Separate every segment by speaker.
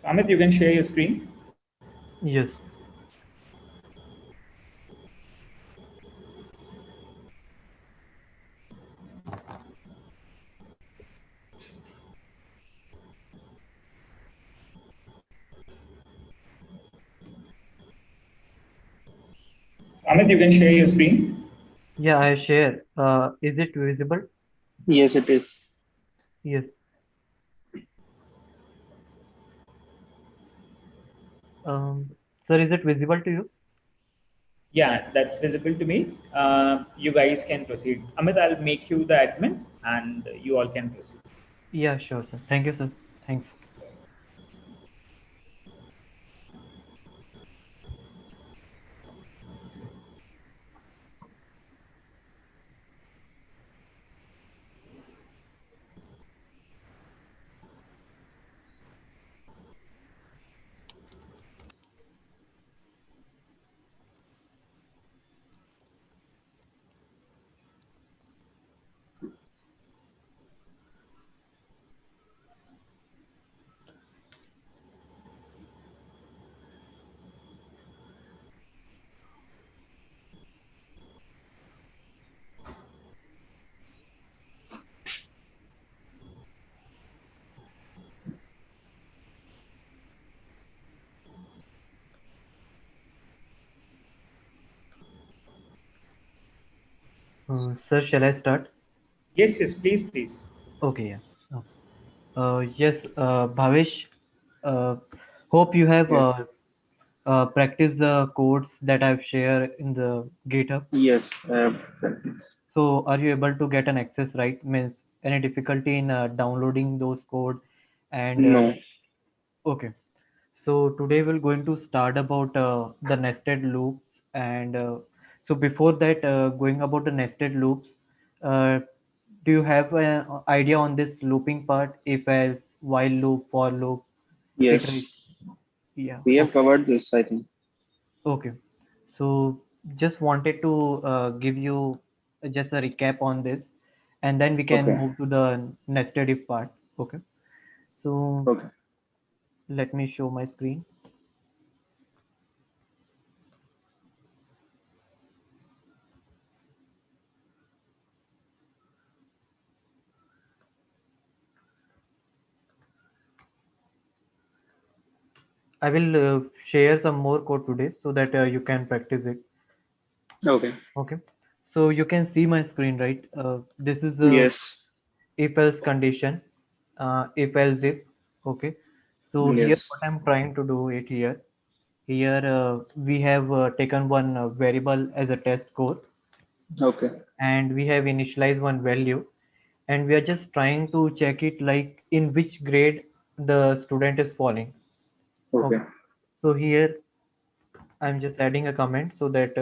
Speaker 1: Amit, you can share your screen.
Speaker 2: Yes.
Speaker 1: Amit, you can share your screen.
Speaker 2: Yeah, I share. Is it visible?
Speaker 3: Yes, it is.
Speaker 2: Yes. Sir, is it visible to you?
Speaker 1: Yeah, that's visible to me. You guys can proceed. Amit, I'll make you the admin and you all can proceed.
Speaker 2: Yeah, sure, sir. Thank you, sir. Thanks. Sir, shall I start?
Speaker 1: Yes, yes, please, please.
Speaker 2: Okay, yeah. Yes, Bhavesh, uh, hope you have
Speaker 3: Yeah.
Speaker 2: practiced the codes that I've shared in the GitHub.
Speaker 3: Yes, I have practiced.
Speaker 2: So, are you able to get an access, right? Means any difficulty in downloading those code? And
Speaker 3: No.
Speaker 2: okay. So today we're going to start about the nested loops, and so before that, going about the nested loops, uh, do you have an idea on this looping part? If else, while loop, for loop, iterate?
Speaker 3: Yes,
Speaker 2: Yeah.
Speaker 3: we have
Speaker 2: Okay.
Speaker 3: covered this, I think.
Speaker 2: Okay. So just wanted to give you just a recap on this, and then we can
Speaker 3: Okay.
Speaker 2: move to the nested if part. Okay. So
Speaker 3: Okay.
Speaker 2: let me show my screen. I will share some more code today so that you can practice it.
Speaker 3: Okay.
Speaker 2: Okay. So you can see my screen, right? This is a
Speaker 3: Yes.
Speaker 2: if else condition, if else if. Okay. So here,
Speaker 3: Yes.
Speaker 2: what I'm trying to do it here. Here we have taken one variable as a test score,
Speaker 3: Okay.
Speaker 2: and we have initialized one value, and we are just trying to check it like in which grade the student is falling.
Speaker 3: Okay.
Speaker 2: Okay. So here I'm just adding a comment so that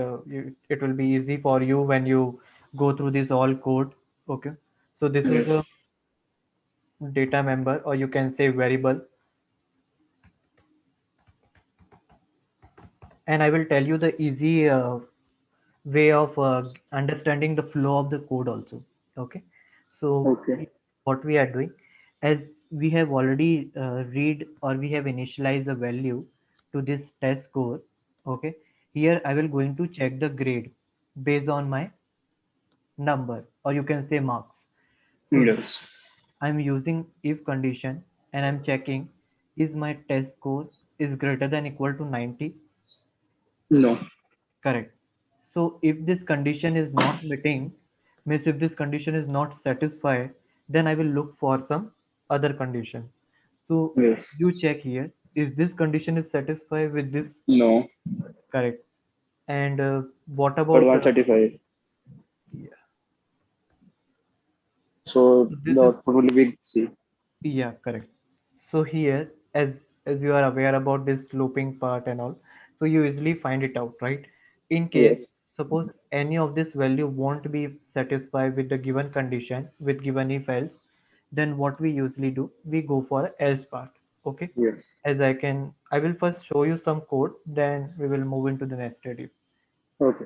Speaker 2: it will be easy for you when you go through this all code. Okay. So this is
Speaker 3: Yes.
Speaker 2: a data member, or you can say variable, and I will tell you the easy way of understanding the flow of the code also. Okay. So
Speaker 3: Okay.
Speaker 2: what we are doing, as we have already read or we have initialized the value to this test score. Okay. Here I will going to check the grade based on my number, or you can say marks. So here
Speaker 3: Yes.
Speaker 2: I'm using if condition, and I'm checking is my test score is greater than equal to 90.
Speaker 3: No.
Speaker 2: Correct. So if this condition is not meeting, means if this condition is not satisfied, then I will look for some other condition. So
Speaker 3: Yes.
Speaker 2: you check here, is this condition is satisfied with this?
Speaker 3: No.
Speaker 2: Correct. And what
Speaker 3: But
Speaker 2: about
Speaker 3: 135.
Speaker 2: yeah,
Speaker 3: So
Speaker 2: so this
Speaker 3: the
Speaker 2: is
Speaker 3: output will be C.
Speaker 2: yeah, correct. So here, as you are aware about this looping part and all, so you easily find it out, right? In case
Speaker 3: Yes.
Speaker 2: suppose any of this value won't be satisfied with the given condition with given if else, then what we usually do, we go for else part. Okay.
Speaker 3: Yes.
Speaker 2: As I will first show you some code, then we will move into the nested if.
Speaker 3: Okay.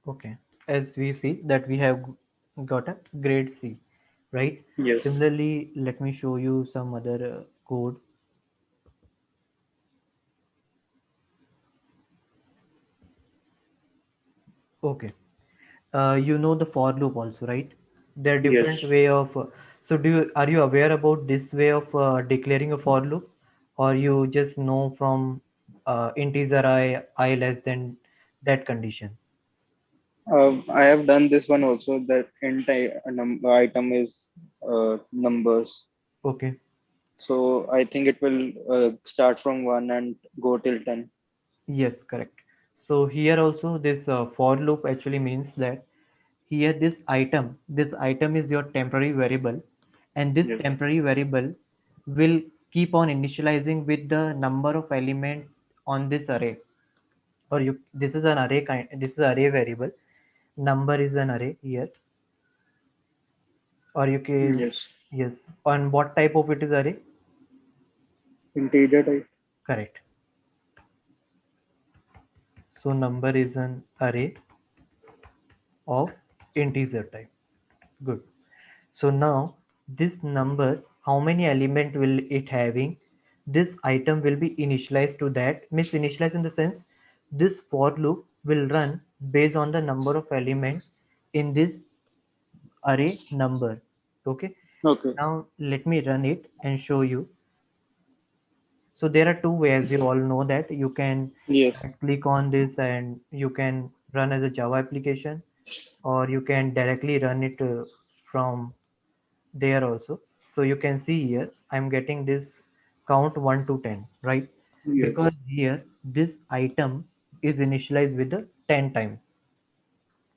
Speaker 2: Okay. As we see that we have got a grade C, right?
Speaker 3: Yes.
Speaker 2: Similarly, let me show you some other code. Okay. You know the for loop also, right? There are different
Speaker 3: Yes.
Speaker 2: way of. So are you aware about this way of declaring a for loop, or you just know from integer I less than that condition?
Speaker 3: I have done this one also. That item is numbers.
Speaker 2: Okay.
Speaker 3: So I think it will start from 1 and go till 10.
Speaker 2: Yes, correct. So here also this for loop actually means that here this item is your temporary variable, and this
Speaker 3: Yes.
Speaker 2: temporary variable will keep on initializing with the number of element on this array. Or you this is an array kind, this is array variable, number is an array here, or you can,
Speaker 3: Yes.
Speaker 2: yes, on what type of it is array,
Speaker 3: Integer type.
Speaker 2: correct. So number is an array of integer type. Good. So now this number, how many element will it having? This item will be initialized to that. Means initialized in the sense this for loop will run based on the number of element in this array number. Okay.
Speaker 3: Okay.
Speaker 2: Now let me run it and show you. So there are two ways, you all know that you can
Speaker 3: Yes.
Speaker 2: click on this and you can run as a Java application, or you can directly run it from there also. So you can see here I'm getting this count 1 to 10, right?
Speaker 3: Yes.
Speaker 2: Because here this item is initialized with the 10 time.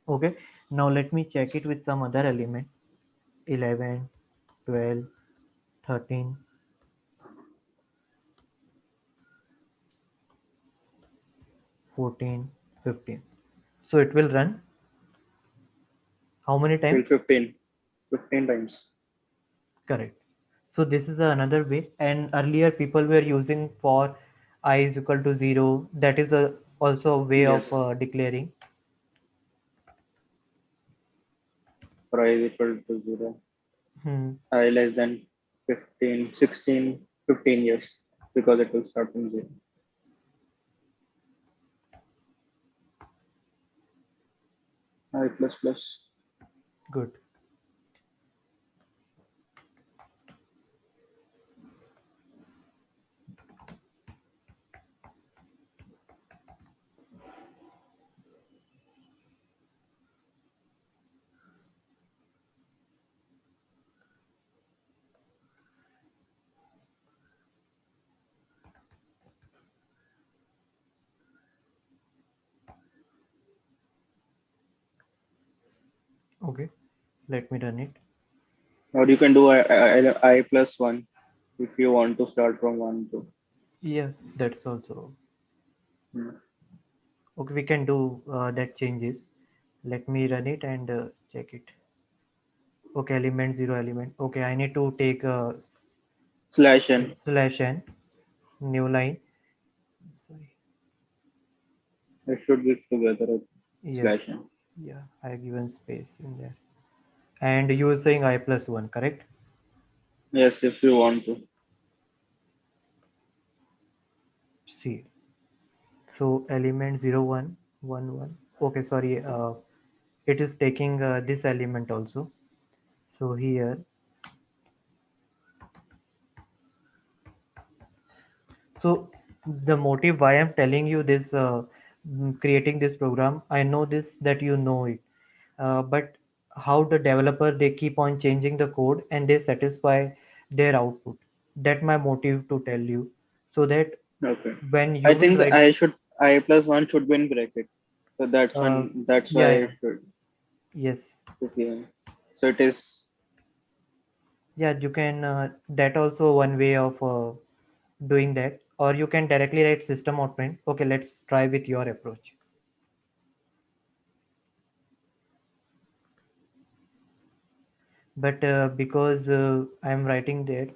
Speaker 2: Okay. Now let me check it with some other element. 11, 12, 13, 14, 15. So it will run how many
Speaker 3: Till
Speaker 2: times?
Speaker 3: 15. 15 times.
Speaker 2: Correct. So this is another way. And earlier people were using for I is equal to 0. That is also a way
Speaker 3: Yes.
Speaker 2: of declaring.
Speaker 3: For I is equal to 0.
Speaker 2: Hmm.
Speaker 3: I less than 15, 16, 15 years because it will start from 0. I plus plus.
Speaker 2: Good. Okay. Let me run it.
Speaker 3: Or you can do I plus 1 if you want to start from 1 to.
Speaker 2: Yeah, that's also
Speaker 3: Hmm.
Speaker 2: okay. We can do that changes. Let me run it and check it. Okay, element zero element. Okay, I need to take
Speaker 3: Slash n.
Speaker 2: slash n, new line. Sorry.
Speaker 3: It should be together.
Speaker 2: Yes.
Speaker 3: Slash n.
Speaker 2: Yeah, I have given space in there. And you were saying I plus one, correct?
Speaker 3: Yes, if you want to.
Speaker 2: See. So element 0, 1, 1, 1. Okay, sorry. It is taking this element also. So here, so the motive why I'm telling you this, creating this program, I know this that you know it, but how the developer they keep on changing the code and they satisfy their output. That my motive to tell you, so that
Speaker 3: Okay.
Speaker 2: when you
Speaker 3: I
Speaker 2: will
Speaker 3: think
Speaker 2: write,
Speaker 3: I plus 1 should be in bracket. So
Speaker 2: uh,
Speaker 3: that's why
Speaker 2: yeah,
Speaker 3: it
Speaker 2: yeah,
Speaker 3: should
Speaker 2: yes,
Speaker 3: is given. So it is
Speaker 2: yeah, you can. That also one way of doing that, or you can directly write system outprint. Okay, let's try with your approach. But because I'm writing that,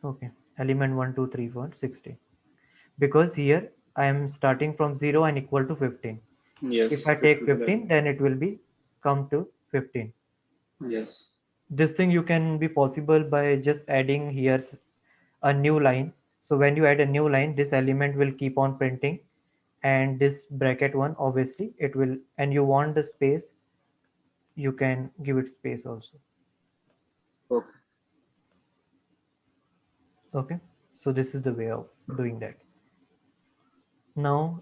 Speaker 2: okay, element 1, 2, 3, 4, 16. Because here I am starting from 0 and equal to 15.
Speaker 3: Yes.
Speaker 2: If I
Speaker 3: It
Speaker 2: take
Speaker 3: will be like
Speaker 2: 15, then it will be come to 15.
Speaker 3: yes.
Speaker 2: This thing you can be possible by just adding here a new line. So when you add a new line, this element will keep on printing, and this bracket one, obviously it will, and you want the space, you can give it space also.
Speaker 3: Okay.
Speaker 2: Okay, so this is the way of doing that. Now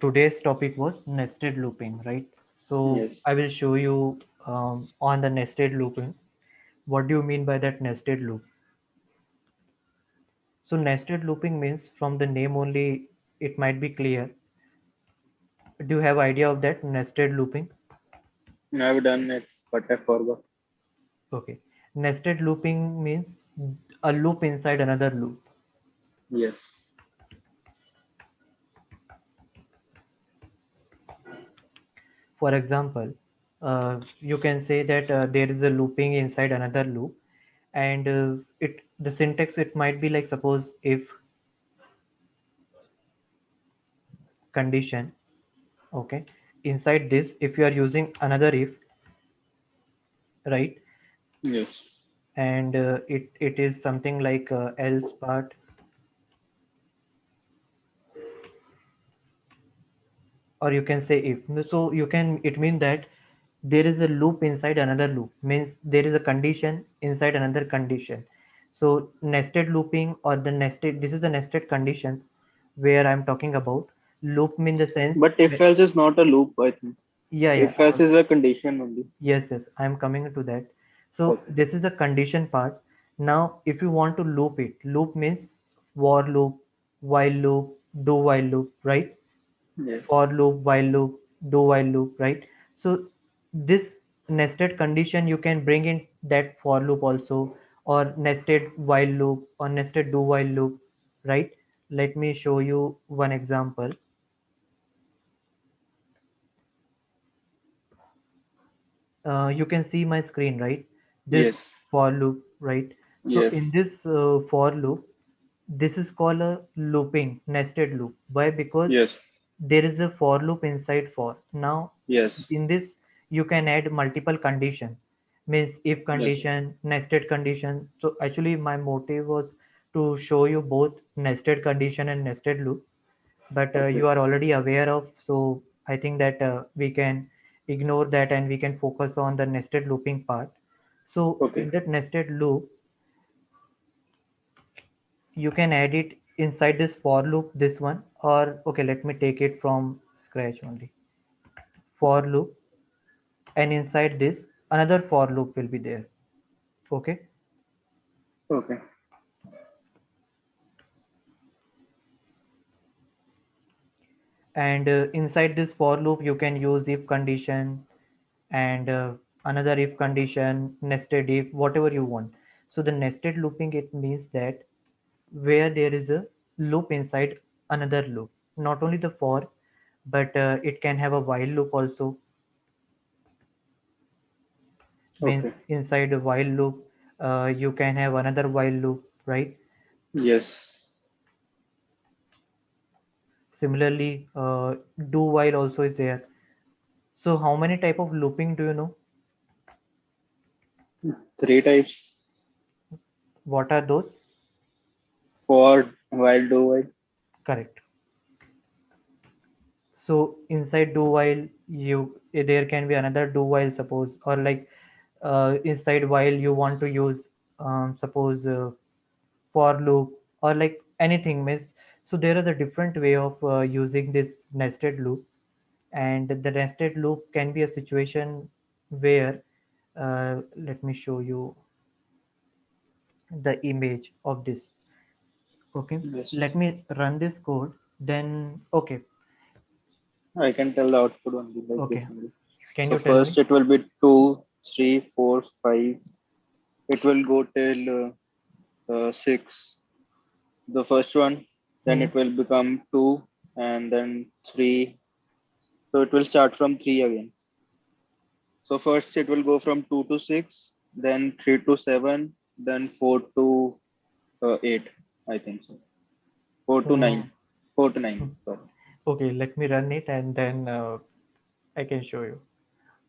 Speaker 2: today's topic was nested looping, right? So
Speaker 3: Yes.
Speaker 2: I will show you on the nested looping. What do you mean by that nested loop? So nested looping means, from the name only it might be clear. Do you have idea of that nested looping?
Speaker 3: I've done it, but I forgot.
Speaker 2: Okay. Nested looping means a loop inside another loop.
Speaker 3: Yes.
Speaker 2: For example, you can say that there is a looping inside another loop, and it the syntax, it might be like, suppose if condition. Okay. Inside this, if you are using another if, right,
Speaker 3: Yes.
Speaker 2: and it is something like else part, or you can say if. So you can, it means that there is a loop inside another loop, means there is a condition inside another condition. So nested looping, or the nested, this is the nested conditions where I'm talking about. Loop mean the sense
Speaker 3: But if else is not a loop, I think.
Speaker 2: yeah, yeah,
Speaker 3: If else is a condition only.
Speaker 2: yes, yes, I'm coming to that. So
Speaker 3: Okay.
Speaker 2: this is the condition part. Now if you want to loop it, loop means for loop, while loop, do while loop, right?
Speaker 3: Yes.
Speaker 2: For loop, while loop, do while loop, right? So this nested condition, you can bring in that for loop also, or nested while loop, or nested do while loop, right? Let me show you one example. You can see my screen, right? This
Speaker 3: Yes.
Speaker 2: for loop, right? So
Speaker 3: Yes.
Speaker 2: in this for loop, this is called a looping nested loop. Why? Because
Speaker 3: Yes.
Speaker 2: there is a for loop inside for. Now
Speaker 3: Yes.
Speaker 2: in this, you can add multiple condition, means if
Speaker 3: Yes.
Speaker 2: condition, nested condition. So actually my motive was to show you both nested condition and nested loop, but
Speaker 3: Okay.
Speaker 2: you are already aware of, so I think that we can ignore that and we can focus on the nested looping part. So
Speaker 3: Okay.
Speaker 2: in that nested loop, you can add it inside this for loop, this one, or okay, let me take it from scratch only. For loop, and inside this another for loop will be there. Okay.
Speaker 3: Okay.
Speaker 2: And inside this for loop, you can use if condition, and another if condition, nested if, whatever you want. So the nested looping, it means that where there is a loop inside another loop, not only the for, but it can have a while loop also. Means
Speaker 3: Okay.
Speaker 2: inside a while loop, you can have another while loop, right?
Speaker 3: Yes.
Speaker 2: Similarly, do while also is there. So how many type of looping do you know?
Speaker 3: Three types.
Speaker 2: What are those?
Speaker 3: For, while, do, while.
Speaker 2: Correct. So inside do while, you there can be another do while, suppose, or like inside while you want to use suppose for loop, or like anything, miss. So there is a different way of using this nested loop, and the nested loop can be a situation where let me show you the image of this. Okay,
Speaker 3: Yes.
Speaker 2: let me run this code, then okay.
Speaker 3: I can tell the output only like this
Speaker 2: Okay,
Speaker 3: only.
Speaker 2: can
Speaker 3: So
Speaker 2: you tell
Speaker 3: first
Speaker 2: me?
Speaker 3: it will be 2, 3, 4, 5. It will go till 6. The first one, then
Speaker 2: Hmm.
Speaker 3: it will become 2 and then 3. So it will start from 3 again. So first it will go from 2 to 6, then 3 to 7, then 4 to 8, I think so. 4 to
Speaker 2: Uh,
Speaker 3: 9. 4 to 9. Sorry.
Speaker 2: Okay, let me run it and then I can show you.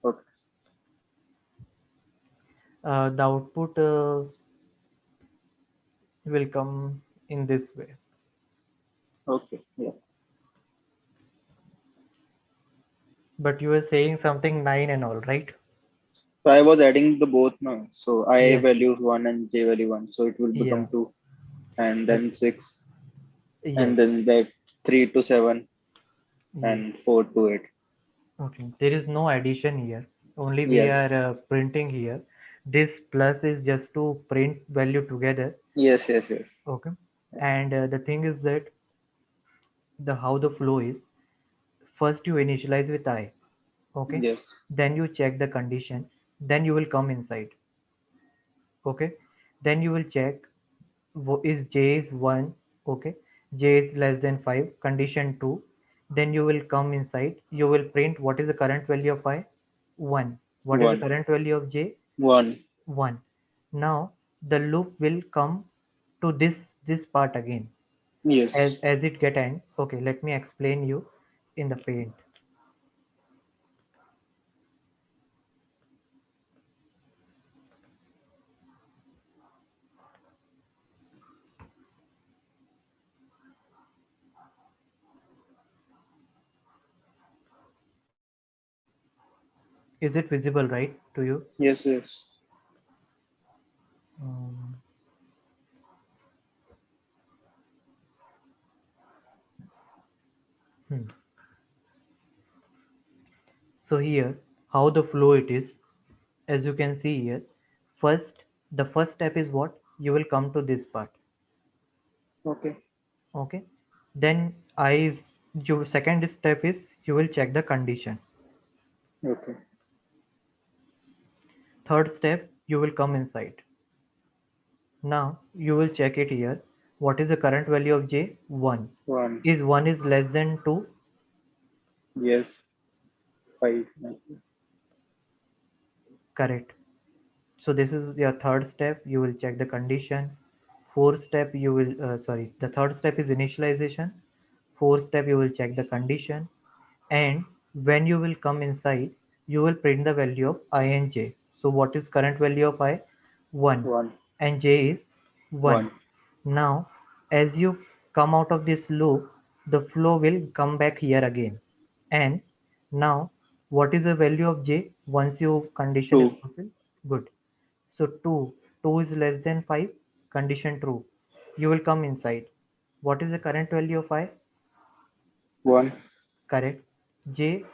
Speaker 3: Okay.
Speaker 2: The output will come in this way.
Speaker 3: Okay. Yeah.
Speaker 2: But you were saying something 9 and all, right?
Speaker 3: So I was adding the both now. So I
Speaker 2: Yes.
Speaker 3: value 1 and j value 1. So it will
Speaker 2: Yeah.
Speaker 3: become 2 and
Speaker 2: But
Speaker 3: then 6 and
Speaker 2: yes.
Speaker 3: then that 3 to 7
Speaker 2: Yes.
Speaker 3: and 4 to 8.
Speaker 2: Okay. There is no addition here. Only we are
Speaker 3: Yes.
Speaker 2: printing here. This plus is just to print value together.
Speaker 3: Yes. Yes. Yes.
Speaker 2: Okay. And the thing is that the how the flow is, first you initialize with I. Okay.
Speaker 3: Yes.
Speaker 2: Then you check the condition. Then you will come inside. Okay. Then you will check is j is 1. Okay. J is less than 5, condition 2. Then you will come inside, you will print what is the current value of I, 1. What is the
Speaker 3: 1.
Speaker 2: current value of j,
Speaker 3: 1.
Speaker 2: 1. Now the loop will come to this part again
Speaker 3: Yes.
Speaker 2: as it get end. Okay, let me explain you in the paint. Is it visible right to you?
Speaker 3: Yes. Yes.
Speaker 2: um, hmm. So here how the flow it is, as you can see here, first the first step is what, you will come to this part.
Speaker 3: Okay.
Speaker 2: Okay, then I is, your second step is you will check the condition.
Speaker 3: Okay.
Speaker 2: Third step, you will come inside. Now you will check it here, what is the current value of j, 1.
Speaker 3: 1.
Speaker 2: Is 1 is less than 2?
Speaker 3: Yes. 5.
Speaker 2: Correct. So this is your third step, you will check the condition. Fourth step you will sorry, the third step is initialization. Fourth step you will check the condition. And when you will come inside, you will print the value of I and j. So what is current value of I, 1,
Speaker 3: 1.
Speaker 2: and j is 1.
Speaker 3: 1.
Speaker 2: Now as you come out of this loop, the flow will come back here again. And now what is the value of j once your condition is
Speaker 3: 2.
Speaker 2: fulfilled? Good. So 2 is less than 5, condition true. You will come inside. What is the current value of I?
Speaker 3: 1.
Speaker 2: Correct. J,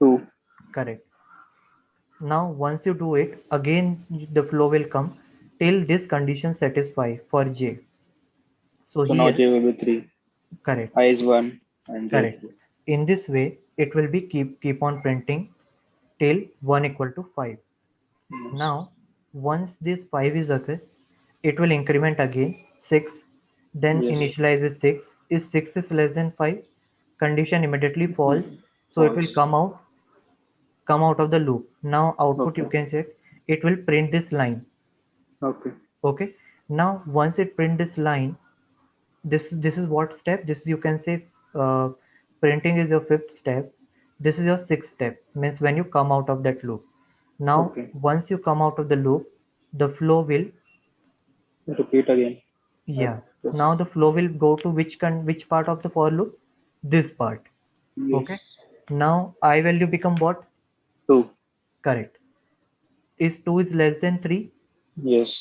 Speaker 3: 2.
Speaker 2: correct. Now once you do it, again the flow will come till this condition satisfy for J. So
Speaker 3: So now
Speaker 2: here,
Speaker 3: j will be 3.
Speaker 2: correct,
Speaker 3: I is 1 and j is
Speaker 2: correct.
Speaker 3: 3.
Speaker 2: In this way, it will be keep on printing till 1 equal to 5.
Speaker 3: Yes.
Speaker 2: Now, once this 5 is occur, it will increment again 6, then
Speaker 3: Yes.
Speaker 2: initialize with 6. If 6 is less than 5, condition immediately falls, so it will
Speaker 3: False.
Speaker 2: come out of the loop. Now output you
Speaker 3: Okay.
Speaker 2: can check, it will print this line.
Speaker 3: Okay.
Speaker 2: Okay, now once it print this line, this is what step, this you can say uh, printing is your fifth step. This is your sixth step, means when you come out of that loop. Now
Speaker 3: Okay.
Speaker 2: once you come out of the loop, the flow will,
Speaker 3: Repeat again.
Speaker 2: yeah,
Speaker 3: Yes.
Speaker 2: now the flow will go to which part of the for loop, this part.
Speaker 3: Yes.
Speaker 2: Okay, now I value become what,
Speaker 3: 2.
Speaker 2: correct. Is 2 is less than 3?
Speaker 3: Yes.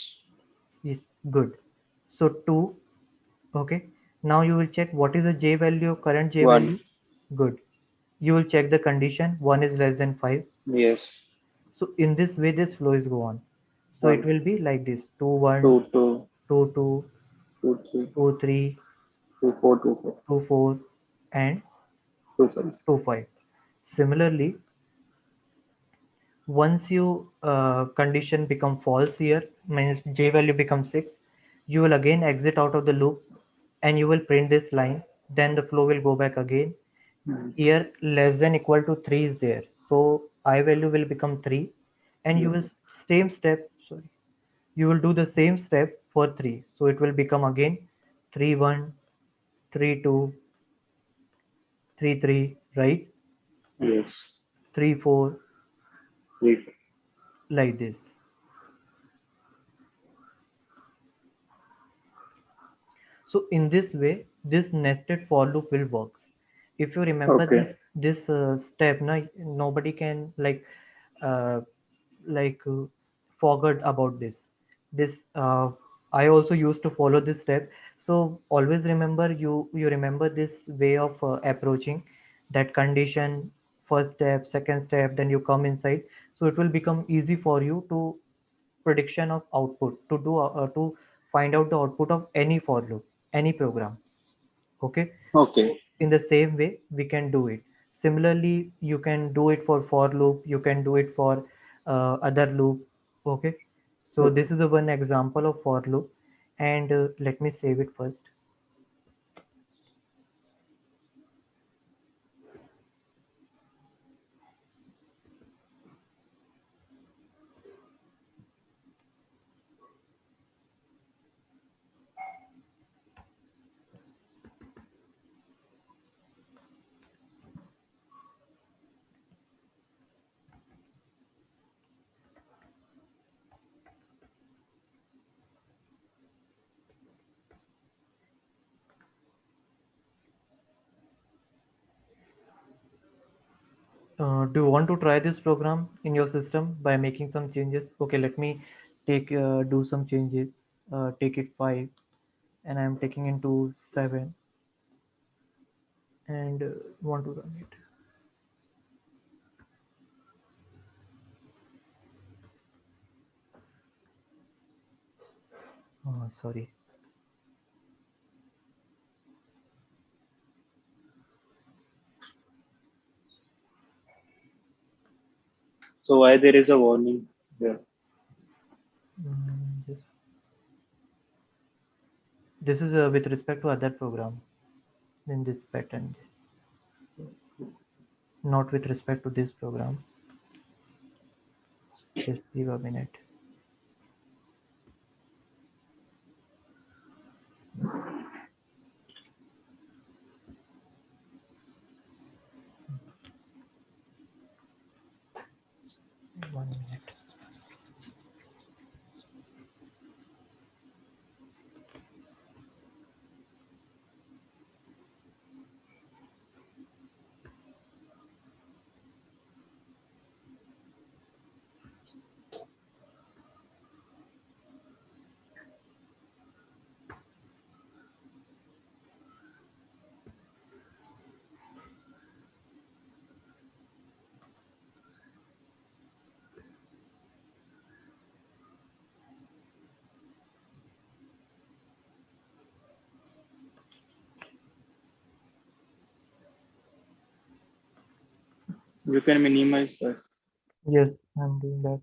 Speaker 2: Is good. So 2. Okay. Now you will check what is the j value, current j
Speaker 3: 1.
Speaker 2: value. Good. You will check the condition, 1 is less than 5.
Speaker 3: Yes.
Speaker 2: So in this way, this flow is go on. So it
Speaker 3: 1.
Speaker 2: will be like this: 2 1,
Speaker 3: 2. 2.
Speaker 2: 2 2,
Speaker 3: 2. 3.
Speaker 2: 2 3,
Speaker 3: 2. 4. 2. 4.
Speaker 2: 2 4, and
Speaker 3: 2. 5.
Speaker 2: 2 5. Similarly, once you condition become false here, means j value becomes 6, you will again exit out of the loop and you will print this line. Then the flow will go back again.
Speaker 3: Yes.
Speaker 2: Here less than equal to 3 is there, so I value will become 3, and you
Speaker 3: Yes.
Speaker 2: will same step, sorry, you will do the same step for 3, so it will become again 3 1, 3 2, 3 3, right?
Speaker 3: Yes.
Speaker 2: 3 4,
Speaker 3: Three.
Speaker 2: like this. So in this way, this nested for loop will works. If you remember
Speaker 3: Okay.
Speaker 2: this step, now nobody can uh, like forget about this. This I also used to follow this step. So always remember, you remember this way of approaching that condition, first step, second step, then you come inside. So it will become easy for you to prediction of output to find out the output of any for loop, any program. Okay,
Speaker 3: Okay.
Speaker 2: so in the same way we can do it. Similarly, you can do it for loop, you can do it for other loop. Okay, so
Speaker 3: Okay.
Speaker 2: this is the one example of for loop, and let me save it first. Do you want to try this program in your system by making some changes? Okay, let me take do some changes. Take it 5, and I'm taking into 7, and want to run it. Sorry.
Speaker 3: So why there is a warning here?
Speaker 2: Just, this is with respect to other program in this pattern, not with respect to this program. Just give a minute. One minute.
Speaker 3: You can minimize that.
Speaker 2: Yes, I'm doing that.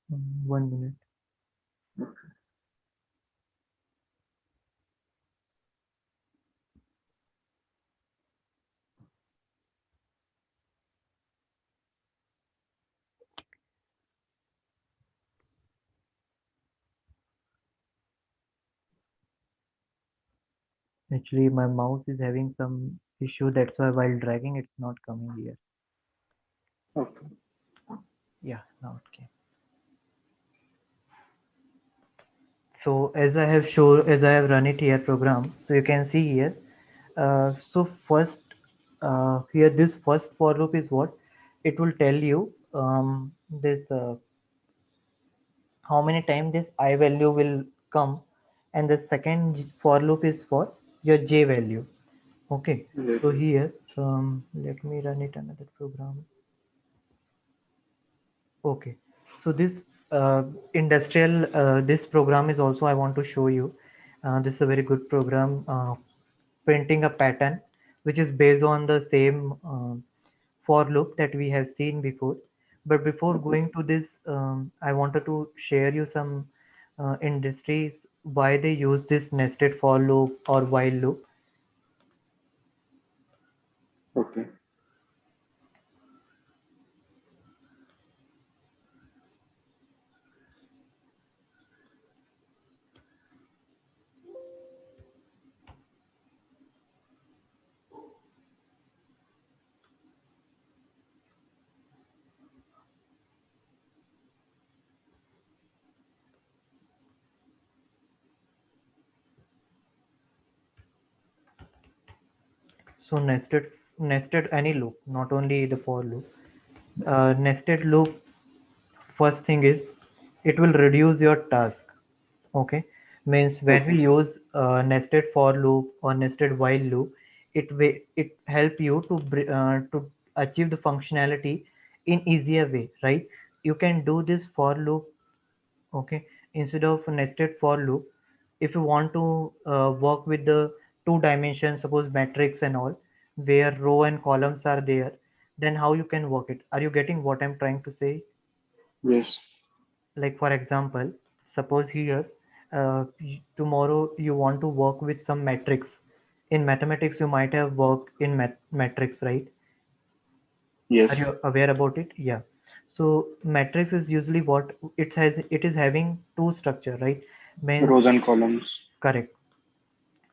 Speaker 2: 1 minute. Actually, my mouse is having some issue. That's why while dragging, it's not coming here.
Speaker 3: Okay.
Speaker 2: Yeah, now it came. So as I have run it here program, so you can see here. So first, here this first for loop is what it will tell you. This how many times this I value will come, and the second for loop is for your j value. Okay,
Speaker 3: Yes.
Speaker 2: so here let me run it another program. Okay, so this industrial this program is also I want to show you. This is a very good program, printing a pattern which is based on the same for loop that we have seen before. But before
Speaker 3: Okay.
Speaker 2: going to this, I wanted to share you some industries why they use this nested for loop or while loop.
Speaker 3: Okay.
Speaker 2: So nested any loop, not only the for loop. Nested loop, first thing is it will reduce your task. Okay, means when we
Speaker 3: Okay.
Speaker 2: use nested for loop or nested while loop, it help you to achieve the functionality in easier way, right? You can do this for loop. Okay, instead of nested for loop, if you want to work with the two dimensions, suppose matrix and all, where row and columns are there, then how you can work it? Are you getting what I'm trying to say?
Speaker 3: Yes.
Speaker 2: Like for example, suppose here tomorrow you want to work with some matrix. In mathematics you might have worked in matrix, right? Are
Speaker 3: Yes.
Speaker 2: you aware about it? Yeah. So matrix is usually what it is having two structure, right? Means
Speaker 3: Rows and columns.
Speaker 2: correct.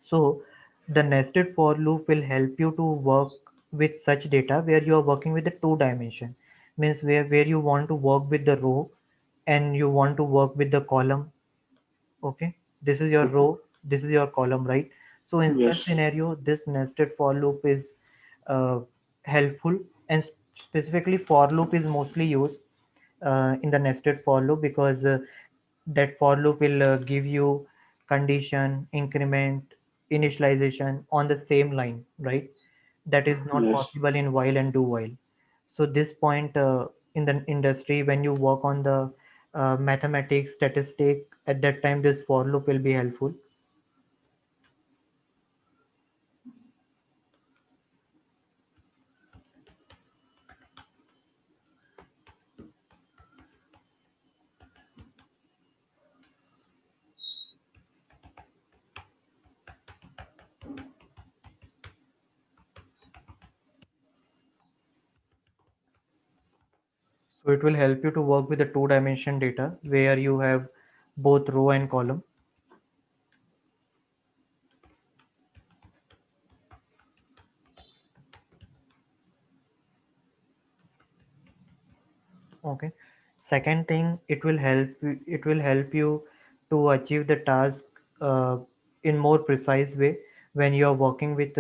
Speaker 2: So the nested for loop will help you to work with such data where you are working with the two dimension. Means where you want to work with the row and you want to work with the column. Okay, this is your
Speaker 3: Okay.
Speaker 2: row, this is your column, right? So in such
Speaker 3: Yes.
Speaker 2: scenario, this nested for loop is uh, helpful, and specifically for loop is mostly used in the nested for loop because that for loop will give you condition, increment, initialization on the same line, right? That is not
Speaker 3: Yes.
Speaker 2: possible in while and do while. So this point in the industry, when you work on the mathematics, statistic, at that time this for loop will be helpful. So it will help you to work with the two dimension data where you have both row and column. Okay. Second thing, it will help you to achieve the task uh, in more precise way when you are working with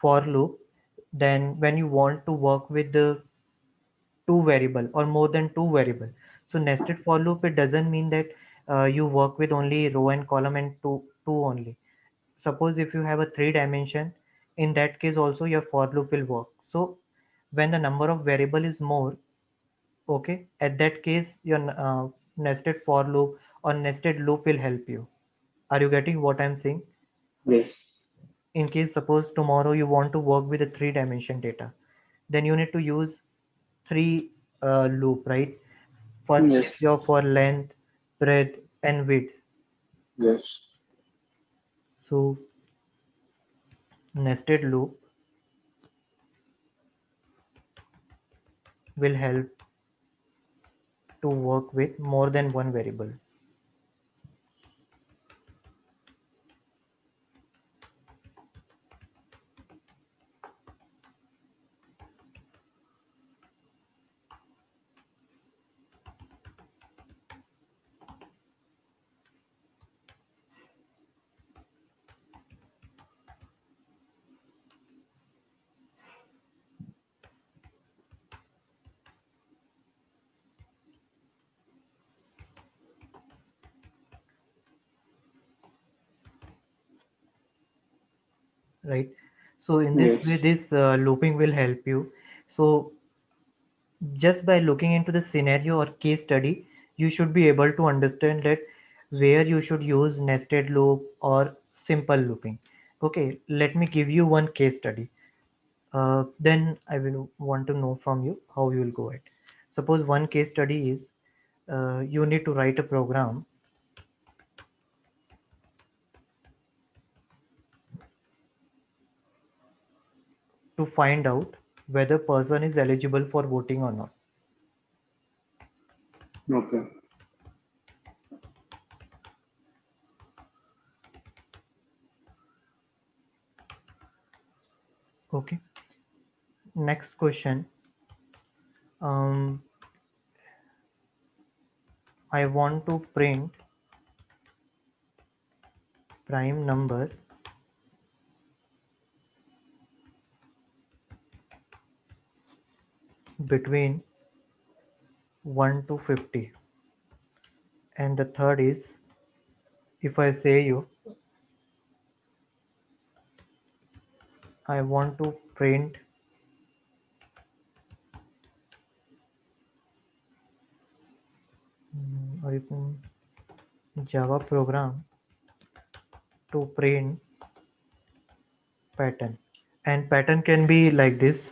Speaker 2: for loop. Then when you want to work with the two variable or more than two variable. So nested for loop, it doesn't mean that you work with only row and column and two only. Suppose if you have a three dimension, in that case also your for loop will work. So when the number of variable is more, okay, at that case your nested for loop or nested loop will help you. Are you getting what I'm saying?
Speaker 3: Yes.
Speaker 2: In case suppose tomorrow you want to work with a three dimension data, then you need to use three loop, right? First
Speaker 3: Yes.
Speaker 2: is your for length, breadth and width.
Speaker 3: Yes.
Speaker 2: So nested loop will help to work with more than one variable. Right? So in this
Speaker 3: Yes.
Speaker 2: way this looping will help you. So just by looking into the scenario or case study, you should be able to understand that where you should use nested loop or simple looping. Okay, let me give you one case study. Then I will want to know from you how you will go ahead. Suppose one case study is you need to write a program to find out whether person is eligible for voting or not.
Speaker 3: Okay.
Speaker 2: Okay. Next question. Um, I want to print prime numbers between 1 to 50. And the third is, if I say you, I want to print or you can Java program to print pattern, and pattern can be like this.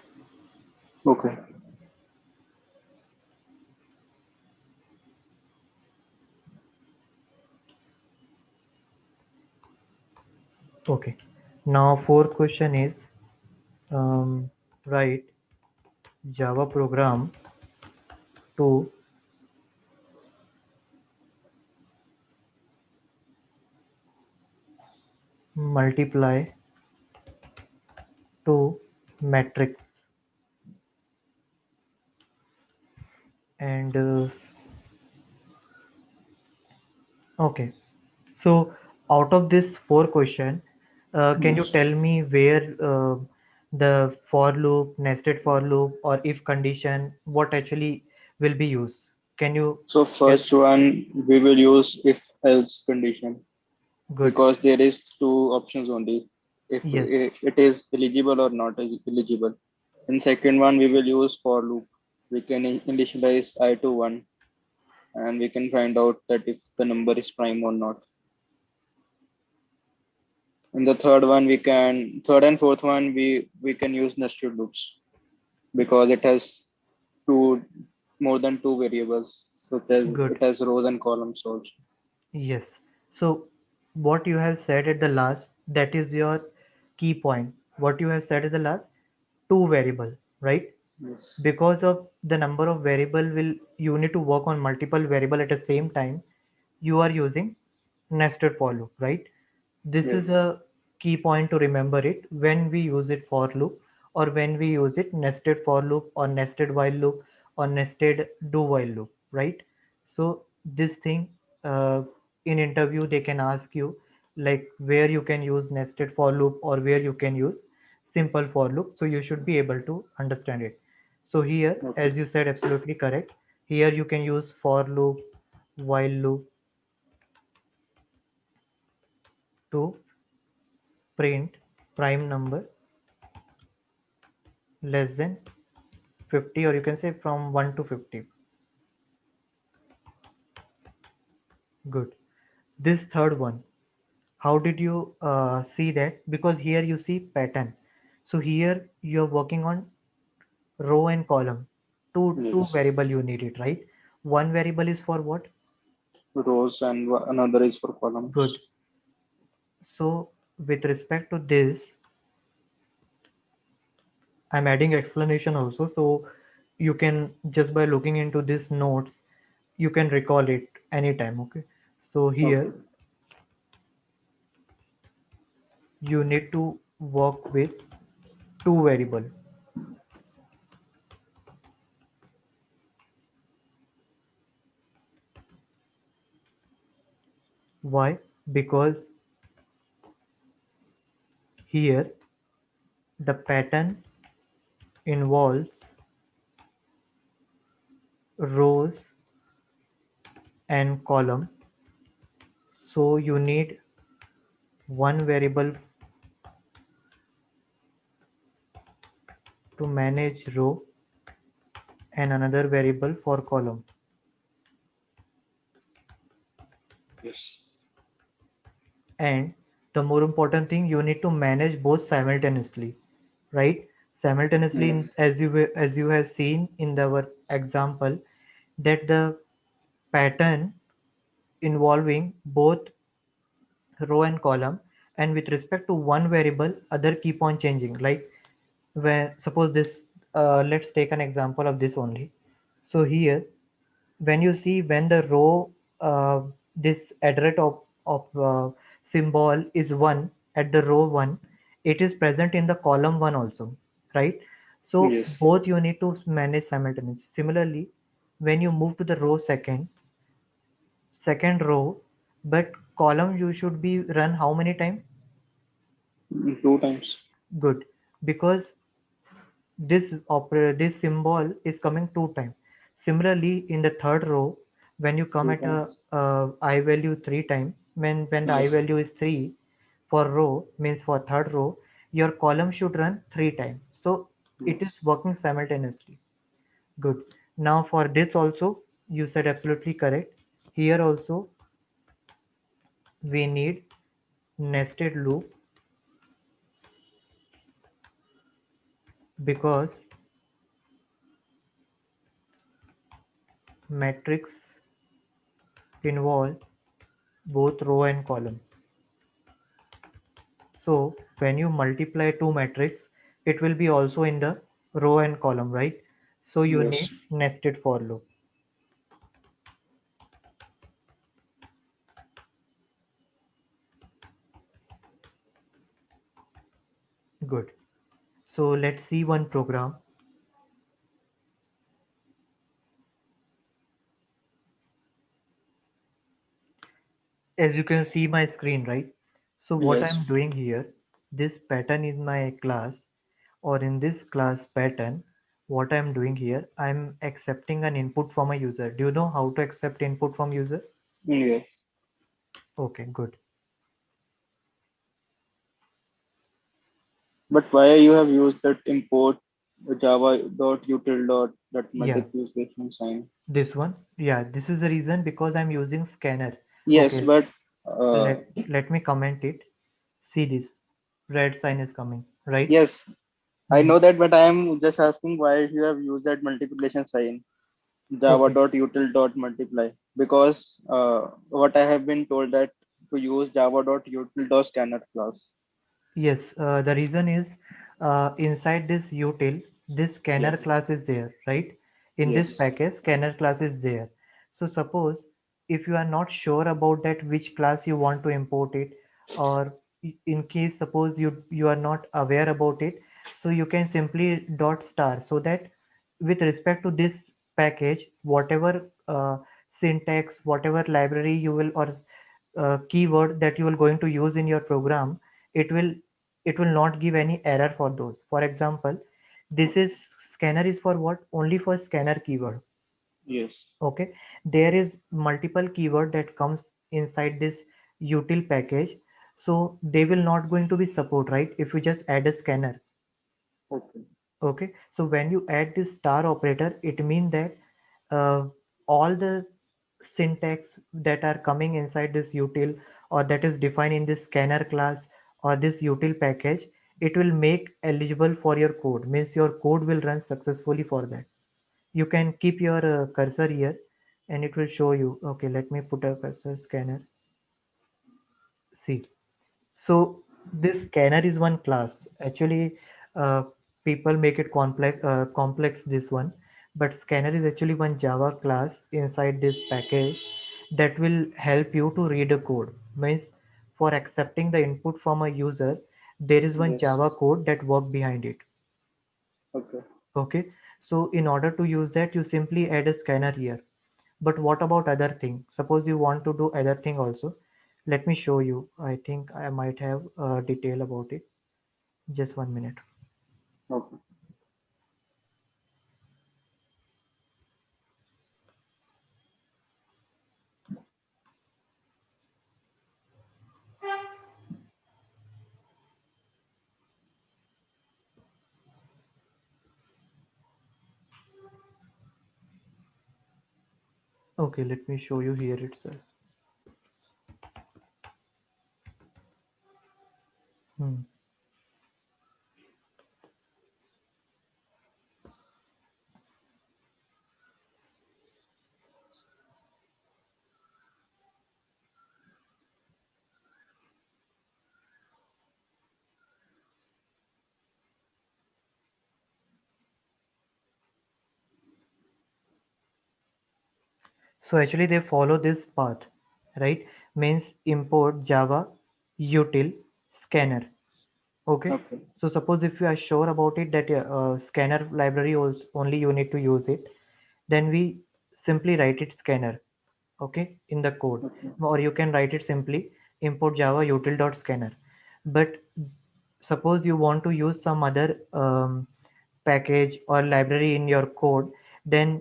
Speaker 3: Okay.
Speaker 2: Okay. Now fourth question is, write Java program to multiply to matrix. And okay, so out of this four question, can you
Speaker 3: Yes.
Speaker 2: tell me where the for loop, nested for loop, or if condition, what actually will be used? Can you
Speaker 3: So
Speaker 2: share?
Speaker 3: first one we will use if else condition
Speaker 2: Good.
Speaker 3: because there is two options only. If
Speaker 2: Yes.
Speaker 3: it is eligible or not eligible. In second one we will use for loop. We can initialize I to 1 and we can find out that if the number is prime or not. In the third one we can third and fourth one we can use nested loops because it has two more than two variables such as
Speaker 2: Good.
Speaker 3: it has rows and columns also.
Speaker 2: Yes. So what you have said at the last, that is your key point. What you have said at the last, two variable, right?
Speaker 3: Yes.
Speaker 2: Because of the number of variable will you need to work on multiple variable at the same time, you are using nested for loop, right? This is
Speaker 3: Yes.
Speaker 2: a key point to remember it when we use it for loop, or when we use it nested for loop, or nested while loop, or nested do while loop, right? So this thing, in interview they can ask you like where you can use nested for loop or where you can use simple for loop, so you should be able to understand it. So here,
Speaker 3: Okay.
Speaker 2: as you said, absolutely correct. Here you can use for loop, while loop to print prime number less than 50, or you can say from 1 to 50. Good. This third one, how did you see that? Because here you see pattern. So here you're working on row and column. Two
Speaker 3: Yes.
Speaker 2: variable you need it, right? One variable is for what?
Speaker 3: Rows and another is for
Speaker 2: Good.
Speaker 3: columns.
Speaker 2: So with respect to this, I'm adding explanation also. So you can, just by looking into this notes, you can recall it anytime. Okay. So here
Speaker 3: Okay.
Speaker 2: you need to work with two variable. Why? Because here the pattern involves rows and column, so you need one variable to manage row and another variable for column.
Speaker 3: Yes.
Speaker 2: And the more important thing, you need to manage both simultaneously, right? Simultaneously,
Speaker 3: Yes.
Speaker 2: as you have seen in our example, that the pattern involving both row and column, and with respect to one variable other keep on changing, like when suppose this, let's take an example of this only. So here, when you see, when the row, this address of symbol is 1 at the row 1, it is present in the column 1 also, right? So
Speaker 3: Yes.
Speaker 2: both you need to manage simultaneously. Similarly, when you move to the row second row, but column you should be run how many times?
Speaker 3: Two times.
Speaker 2: Good. Because this symbol is coming two times. Similarly, in the third row, when you come
Speaker 3: Two
Speaker 2: at a,
Speaker 3: times.
Speaker 2: I value three times, when the I
Speaker 3: Yes.
Speaker 2: value is three for row, means for third row, your column should run three times. So it is
Speaker 3: Yes.
Speaker 2: working simultaneously. Good. Now for this also, you said absolutely correct. Here also, we need nested loop because matrix involve both row and column. So when you multiply two matrix, it will be also in the row and column, right? So you
Speaker 3: Yes.
Speaker 2: need nested for loop. Good. So let's see one program. As you can see my screen, right? So what
Speaker 3: Yes.
Speaker 2: I'm doing here, this pattern is my class, or in this class pattern, what I'm doing here, I'm accepting an input from a user. Do you know how to accept input from user?
Speaker 3: Yes.
Speaker 2: Okay, good.
Speaker 3: But why you have used that import java dot util dot that
Speaker 2: Yeah,
Speaker 3: multiplication sign?
Speaker 2: this one. Yeah, this is the reason because I'm using scanner.
Speaker 3: Yes,
Speaker 2: Okay,
Speaker 3: but uh,
Speaker 2: let me comment it. See this. Red sign is coming, right?
Speaker 3: yes, I
Speaker 2: Hmm.
Speaker 3: know that, but I am just asking why you have used that multiplication sign java
Speaker 2: Okay.
Speaker 3: dot util dot multiply, because what I have been told that to use java dot util dot scanner class.
Speaker 2: Yes, the reason is inside this util, this scanner
Speaker 3: Yes.
Speaker 2: class is there, right? In this
Speaker 3: Yes.
Speaker 2: package, scanner class is there. So suppose if you are not sure about that which class you want to import it, or in case suppose you are not aware about it, so you can simply dot star, so that with respect to this package, whatever syntax, whatever library you will, or keyword that you will going to use in your program, it will it will not give any error for those. For example, this is scanner is for what? Only for scanner keyword.
Speaker 3: Yes.
Speaker 2: Okay, there is multiple keyword that comes inside this util package, so they will not going to be support, right, if you just add a scanner.
Speaker 3: Okay.
Speaker 2: Okay, so when you add this star operator, it means that uh, all the syntax that are coming inside this util, or that is defined in this scanner class or this util package, it will make eligible for your code, means your code will run successfully for that. You can keep your cursor here and it will show you. Okay, let me put a cursor scanner. See, so this scanner is one class. Actually, people make it complex this one, but scanner is actually one Java class inside this package that will help you to read a code. Means for accepting the input from a user, there is one
Speaker 3: Yes.
Speaker 2: Java code that work behind it.
Speaker 3: Okay.
Speaker 2: Okay, so in order to use that, you simply add a scanner here. But what about other thing? Suppose you want to do other thing also. Let me show you. I think I might have detail about it. Just 1 minute.
Speaker 3: Okay.
Speaker 2: Okay, let me show you here itself. Hmm. So actually they follow this path, right? Means import Java util scanner. Okay.
Speaker 3: Okay.
Speaker 2: So suppose if you are sure about it that scanner library also only you need to use it, then we simply write it scanner. Okay, in the code,
Speaker 3: Okay.
Speaker 2: or you can write it simply import java util dot scanner. But suppose you want to use some other package or library in your code, then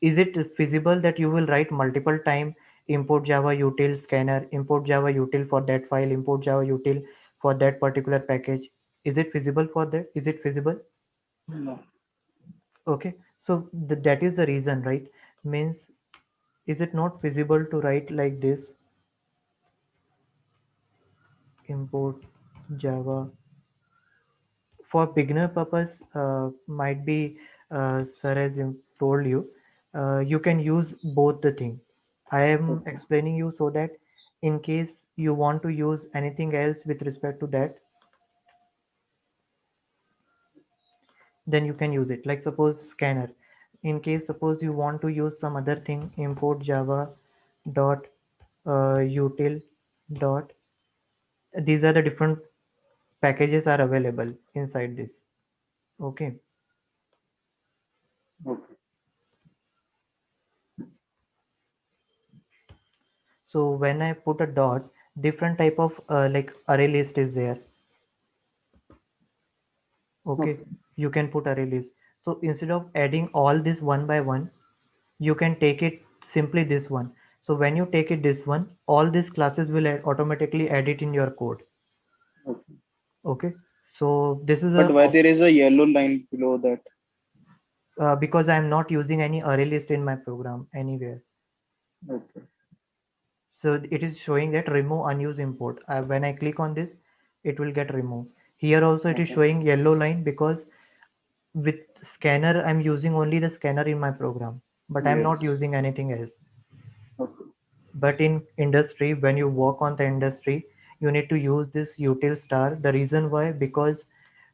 Speaker 2: is it feasible that you will write multiple time import java util scanner, import java util for that file, import java util for that particular package? Is it feasible for that? Is it feasible?
Speaker 3: No.
Speaker 2: Okay, so that is the reason, right? Means, is it not feasible to write like this, import java? For beginner purpose, might be, sir has told you, you can use both the thing. I am
Speaker 3: Okay.
Speaker 2: explaining you so that in case you want to use anything else with respect to that, then you can use it. Like suppose scanner, in case suppose you want to use some other thing, import java dot util dot, these are the different packages are available inside this. Okay,
Speaker 3: Okay.
Speaker 2: so when I put a dot, different type of like array list is there. Okay,
Speaker 3: Okay.
Speaker 2: you can put array list. So instead of adding all this one by one, you can take it simply this one. So when you take it this one, all these classes will automatically add it in your code.
Speaker 3: Okay.
Speaker 2: Okay, so this is
Speaker 3: But
Speaker 2: a
Speaker 3: why there is a yellow line below that?
Speaker 2: because I am not using any array list in my program anywhere.
Speaker 3: Okay.
Speaker 2: So it is showing that remove unused import. When I click on this, it will get removed. Here also it is
Speaker 3: Okay.
Speaker 2: showing yellow line because with scanner I'm using only the scanner in my program, but I'm not
Speaker 3: Yes.
Speaker 2: using anything else.
Speaker 3: Okay.
Speaker 2: But in industry, when you work on the industry, you need to use this util star. The reason why, because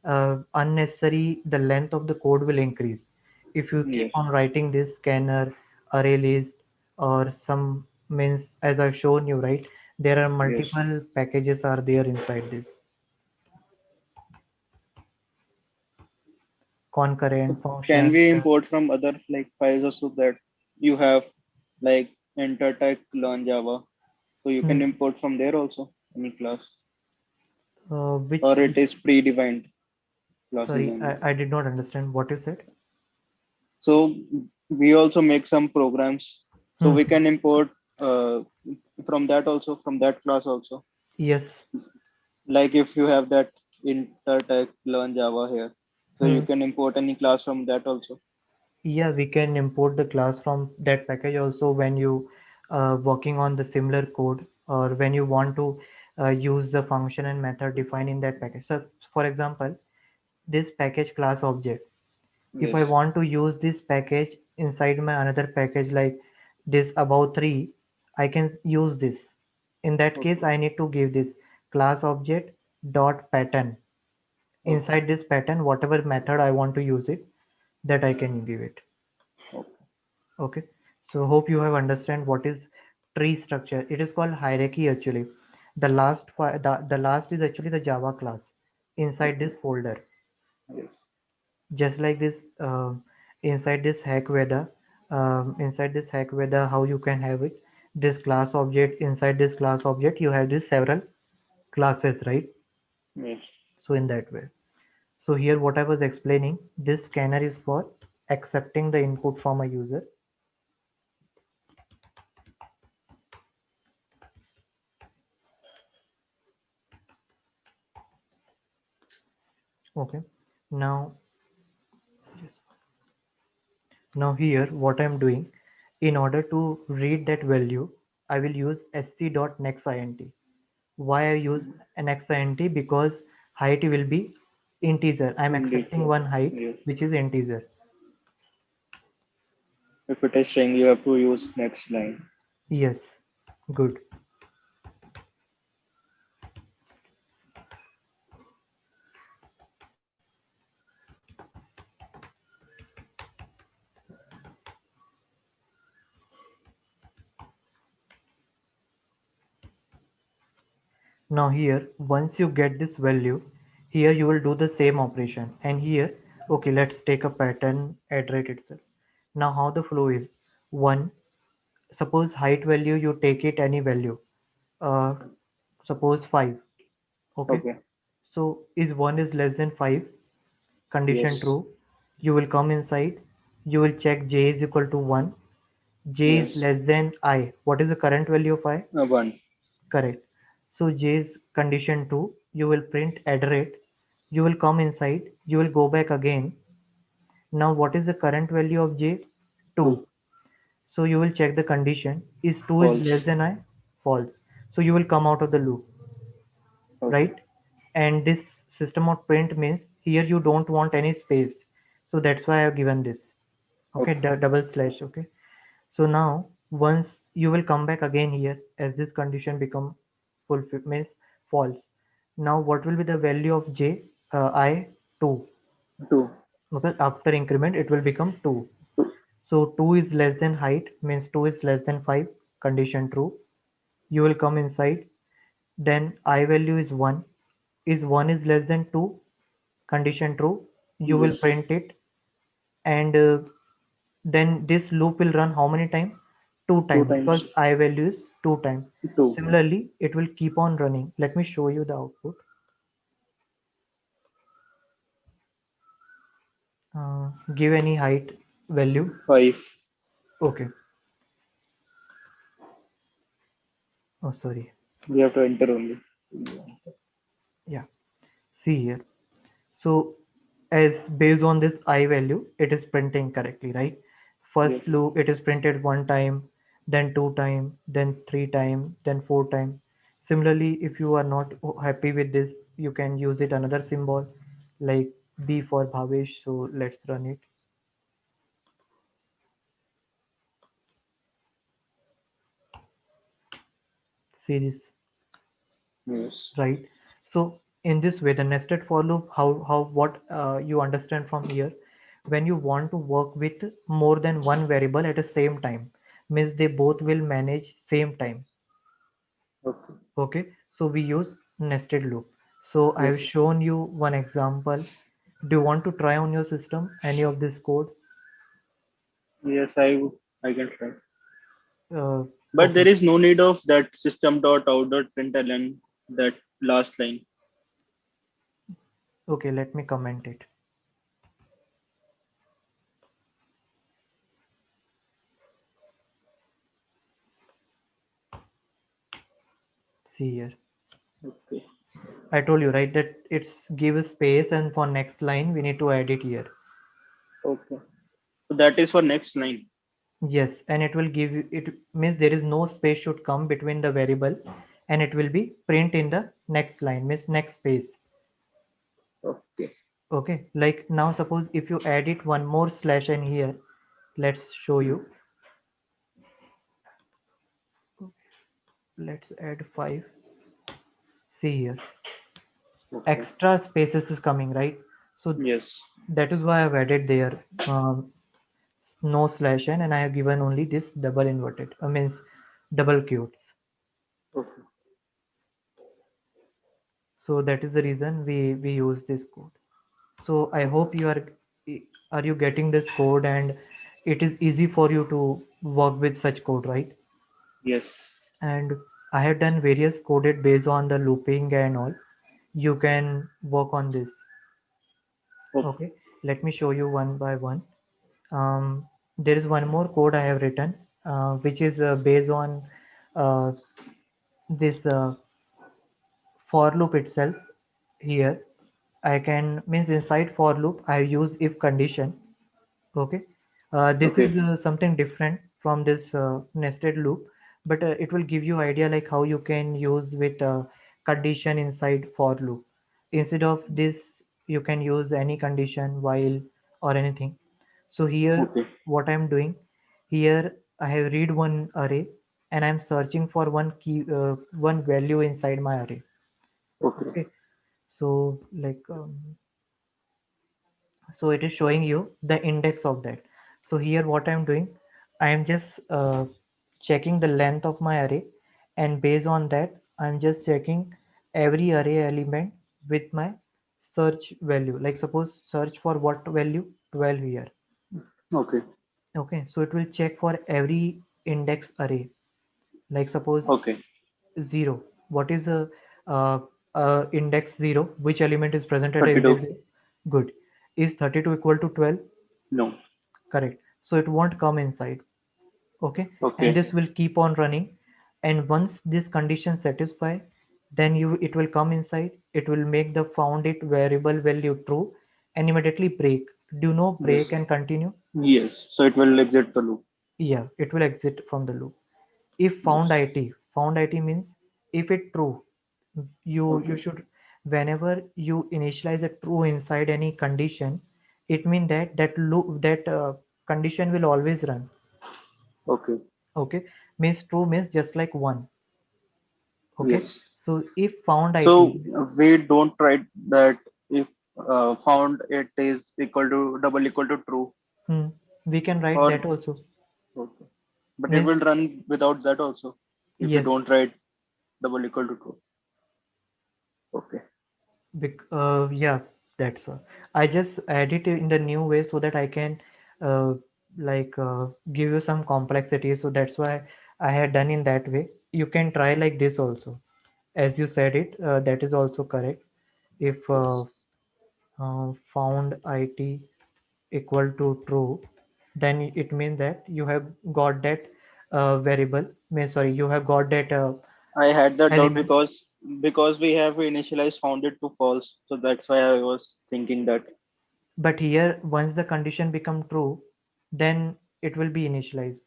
Speaker 2: unnecessary the length of the code will increase if you keep
Speaker 3: Yes.
Speaker 2: on writing this scanner, array list, or some, means as I've shown you, right, there are
Speaker 3: Yes.
Speaker 2: multiple packages are there inside this,
Speaker 3: So
Speaker 2: concurrent
Speaker 3: can
Speaker 2: function.
Speaker 3: we import from other like files also that you have like EnterTech Learn Java? So you can
Speaker 2: Hmm.
Speaker 3: import from there also any class,
Speaker 2: Which
Speaker 3: or it is predefined classes
Speaker 2: sorry,
Speaker 3: only.
Speaker 2: I did not understand what you said.
Speaker 3: So we also make some programs, so
Speaker 2: Hmm.
Speaker 3: we can import uh, from that also, from that class also.
Speaker 2: Yes.
Speaker 3: Like if you have that EnterTech Learn Java here, so you
Speaker 2: Hmm.
Speaker 3: can import any class from that also.
Speaker 2: Yeah, we can import the class from that package also when you working on the similar code, or when you want to use the function and method defined in that package. So for example, this package class object, if
Speaker 3: Yes.
Speaker 2: I want to use this package inside my another package like this about 3, I can use this. In that case,
Speaker 3: Okay.
Speaker 2: I need to give this class object dot pattern.
Speaker 3: Okay.
Speaker 2: Inside this pattern, whatever method I want to use it, that I can give it.
Speaker 3: Okay.
Speaker 2: Okay, so hope you have understand what is tree structure. It is called hierarchy actually. The last is actually the Java class inside
Speaker 3: Okay.
Speaker 2: this folder.
Speaker 3: Yes.
Speaker 2: Just like this, inside this hack weather, inside this hack weather, how you can have it. This class object, inside this class object, you have this several classes, right?
Speaker 3: Yes.
Speaker 2: So in that way. So here what I was explaining, this scanner is for accepting the input from a user. Okay. Now Now here what I'm doing, in order to read that value, I will use st.nextInt. Why I use an xint? Because height will be integer. I'm
Speaker 3: Indeed.
Speaker 2: accepting one height
Speaker 3: Yes.
Speaker 2: which is integer.
Speaker 3: If it is string, you have to use next line.
Speaker 2: Yes, good. Now here, once you get this value, here you will do the same operation. And here, okay, let's take a pattern at rate itself. Now how the flow is, one, suppose height value you take it any value, uh, suppose 5. Okay,
Speaker 3: Okay.
Speaker 2: so is 1 is less than 5, condition
Speaker 3: Yes.
Speaker 2: true. You will come inside, you will check j is equal to 1, j is
Speaker 3: Yes.
Speaker 2: less than I. What is the current value of I?
Speaker 3: 1.
Speaker 2: Correct. So j is condition 2, you will print add rate, you will come inside, you will go back again. Now what is the current value of j? 2.
Speaker 3: 2.
Speaker 2: So you will check the condition, is 2 is less
Speaker 3: False.
Speaker 2: than I? False. So you will come out of the loop,
Speaker 3: Okay.
Speaker 2: right? And this system of print means here you don't want any space, so that's why I have given this. Okay,
Speaker 3: Okay.
Speaker 2: double slash. Okay, so now once you will come back again here, as this condition become fulfilled means false. Now what will be the value of j? I 2.
Speaker 3: 2.
Speaker 2: Okay, after increment it will become 2.
Speaker 3: 2.
Speaker 2: So 2 is less than height means 2 is less than 5, condition true. You will come inside, then I value is 1, is 1 is less than 2, condition true. You will
Speaker 3: Yes.
Speaker 2: print it, and then this loop will run how many times? 2
Speaker 3: 2
Speaker 2: times, because
Speaker 3: times.
Speaker 2: I value is 2 times.
Speaker 3: 2.
Speaker 2: Similarly it will keep on running. Let me show you the output. Give any height value.
Speaker 3: 5.
Speaker 2: Okay. Oh, sorry.
Speaker 3: We have to enter only.
Speaker 2: Yeah, see here. So as based on this I value, it is printing correctly, right?
Speaker 3: Yes.
Speaker 2: First loop it is printed 1 time, then 2 time, then 3 time, then 4 time. Similarly, if you are not happy with this, you can use it another symbol like B for Bhavesh. So let's run it. See this,
Speaker 3: Yes.
Speaker 2: right? So in this way, the nested for loop, how what you understand from here, when you want to work with more than one variable at the same time, means they both will manage same time.
Speaker 3: Okay.
Speaker 2: Okay, so we use nested loop. So I have
Speaker 3: Yes.
Speaker 2: shown you one example. Do you want to try on your system any of this code?
Speaker 3: Yes, I can try.
Speaker 2: uh,
Speaker 3: But
Speaker 2: okay.
Speaker 3: there is no need of that system.out.println, that last line.
Speaker 2: Okay, let me comment it. See here,
Speaker 3: Okay.
Speaker 2: I told you, right, that it's give a space, and for next line we need to add it here.
Speaker 3: Okay. So that is for next line.
Speaker 2: Yes, and it will give you, it means there is no space should come between the variable, and it will be print in the next line, means next space.
Speaker 3: Okay.
Speaker 2: Okay, like now suppose if you add it one more slash in here, let's show you. Let's add 5. See here,
Speaker 3: Okay.
Speaker 2: extra spaces is coming, right? So
Speaker 3: Yes.
Speaker 2: that is why I've added there no slash n, and I have given only this double inverted, means double quotes.
Speaker 3: Okay.
Speaker 2: So that is the reason we use this code. So I hope are you getting this code, and it is easy for you to work with such code, right?
Speaker 3: Yes.
Speaker 2: And I have done various coded based on the looping and all. You can work on this.
Speaker 3: Okay.
Speaker 2: Okay, let me show you one by one. There is one more code I have written, which is based on uh, this for loop itself. Here I can, means inside for loop I use if condition. Okay, this
Speaker 3: Okay.
Speaker 2: is something different from this nested loop, but it will give you idea like how you can use with condition inside for loop. Instead of this, you can use any condition, while, or anything. So here
Speaker 3: Okay.
Speaker 2: what I'm doing, here I have read one array, and I'm searching for one key, one value inside my array.
Speaker 3: Okay.
Speaker 2: Okay, so like so it is showing you the index of that. So here what I'm doing, I am just checking the length of my array, and based on that I'm just checking every array element with my search value. Like suppose search for what value? 12 here.
Speaker 3: Okay.
Speaker 2: Okay, so it will check for every index array. Like suppose
Speaker 3: Okay.
Speaker 2: 0, what is a index 0, which element is present at the
Speaker 3: 32.
Speaker 2: index 0? Good. Is 32 equal to 12?
Speaker 3: No.
Speaker 2: Correct. So it won't come inside. Okay. And
Speaker 3: Okay.
Speaker 2: this will keep on running. And once this condition satisfy, then it will come inside. It will make the found it variable value true and immediately break. Do you know break
Speaker 3: Yes.
Speaker 2: and continue?
Speaker 3: Yes. So it will exit the loop.
Speaker 2: Yeah, it will exit from the loop. If found
Speaker 3: Yes.
Speaker 2: it means if it true, you
Speaker 3: Okay.
Speaker 2: should, whenever you initialize a true inside any condition, it means that condition will always run.
Speaker 3: Okay.
Speaker 2: Okay, means true means just like one. Okay,
Speaker 3: Yes.
Speaker 2: so if found it,
Speaker 3: So we don't write that if found it is equal to double equal to true,
Speaker 2: hmm, we can write
Speaker 3: or
Speaker 2: that also.
Speaker 3: okay. But it
Speaker 2: Means
Speaker 3: will run without that also if you
Speaker 2: yes,
Speaker 3: don't write double equal to true. Okay.
Speaker 2: yeah, that's all. I just add it in the new way so that I can uh, give you some complexity. So that's why I had done in that way. You can try like this also. As you said it, that is also correct. If
Speaker 3: Yes.
Speaker 2: found it equal to true, then it means that you have got that variable. Sorry, you have got that
Speaker 3: I had that doubt
Speaker 2: element.
Speaker 3: because we have initialized found it to false. So that's why I was thinking that.
Speaker 2: But here, once the condition become true, then it will be initialized.